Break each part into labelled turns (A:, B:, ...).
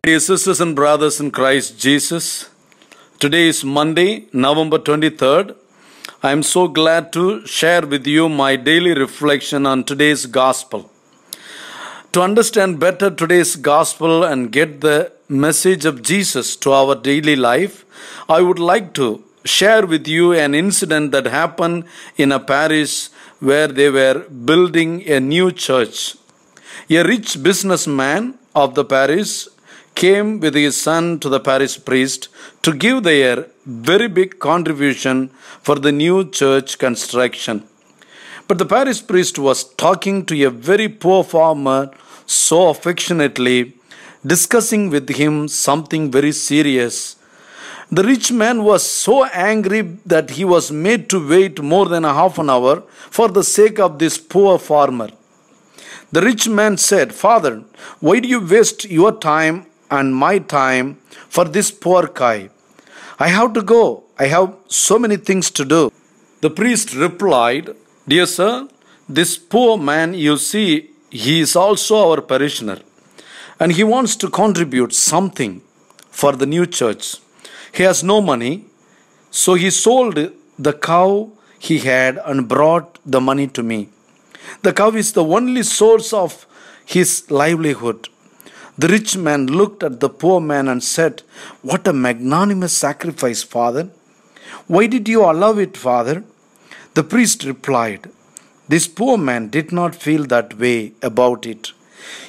A: Dear sisters and brothers in Christ Jesus, today is Monday, November 23rd. I am so glad to share with you my daily reflection on today's gospel. To understand better today's gospel and get the message of Jesus to our daily life, I would like to share with you an incident that happened in a parish where they were building a new church. A rich businessman of the parish came with his son to the parish priest to give their very big contribution for the new church construction. But the parish priest was talking to a very poor farmer so affectionately, discussing with him something very serious. The rich man was so angry that he was made to wait more than a half an hour for the sake of this poor farmer. The rich man said, "Father, why do you waste your time and my time for this poor guy? I have to go. I have so many things to do." The priest replied, "Dear sir, this poor man you see, he is also our parishioner, and he wants to contribute something for the new church. He has no money, so he sold the cow he had and brought the money to me. The cow is the only source of his livelihood." The rich man looked at the poor man and said, "What a magnanimous sacrifice, Father. Why did you allow it, Father?" The priest replied, "This poor man did not feel that way about it.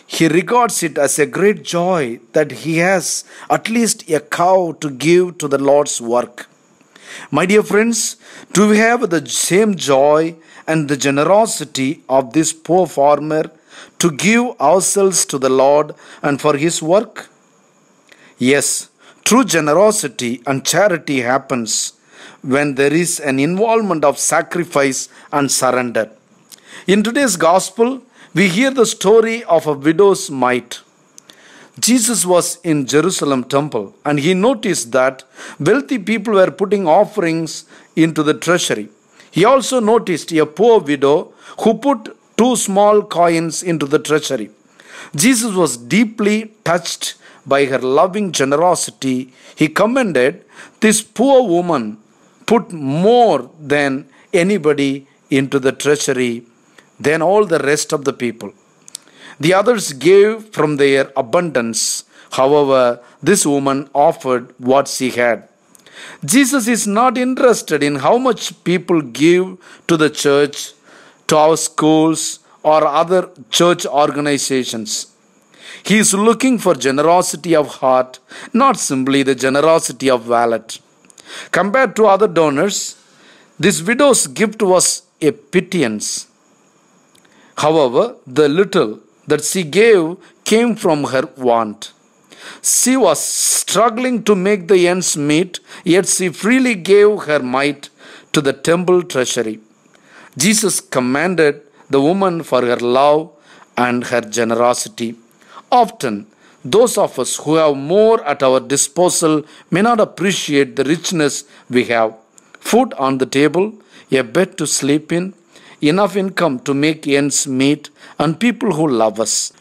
A: He regards it as a great joy that he has at least a cow to give to the Lord's work." My dear friends, do we have the same joy and the generosity of this poor farmer to give ourselves to the Lord and for His work? Yes, true generosity and charity happens when there is an involvement of sacrifice and surrender. In today's gospel, we hear the story of a widow's mite. Jesus was in Jerusalem temple and he noticed that wealthy people were putting offerings into the treasury. He also noticed a poor widow who put 2 small coins into the treasury. Jesus was deeply touched by her loving generosity. He commended this poor woman put more than anybody into the treasury than all the rest of the people. The others gave from their abundance. However, this woman offered what she had. Jesus is not interested in how much people give to the church, to our schools, or other church organizations. He is looking for generosity of heart, not simply the generosity of wallet. Compared to other donors, this widow's gift was a pittance. However, the little that she gave came from her want. She was struggling to make the ends meet, yet she freely gave her mite to the temple treasury. Jesus commended the woman for her love and her generosity. Often, those of us who have more at our disposal may not appreciate the richness we have. Food on the table, a bed to sleep in, enough income to make ends meet, and people who love us.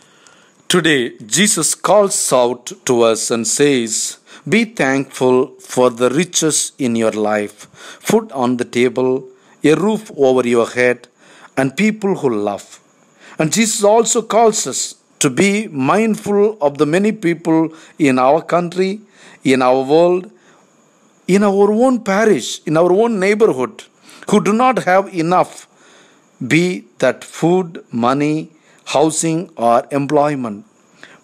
A: Today, Jesus calls out to us and says, "Be thankful for the riches in your life, food on the table, a roof over your head, and people who love." And Jesus also calls us to be mindful of the many people in our country, in our world, in our own parish, in our own neighborhood, who do not have enough, be that food, money, housing, or employment.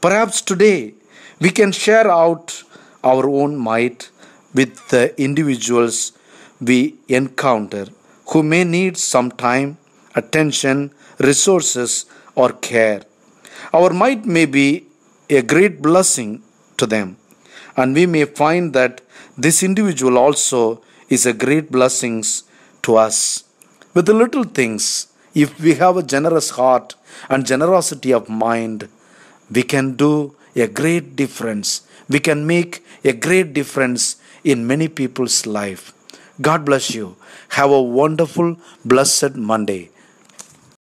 A: Perhaps today we can share out our own mite with the individuals we encounter who may need some time, attention, resources, or care. Our mite may be a great blessing to them, and we may find that this individual also is a great blessing to us. With the little things, if we have a generous heart and generosity of mind, we can do a great difference. We can make a great difference in many people's life. God bless you. Have a wonderful, blessed Monday.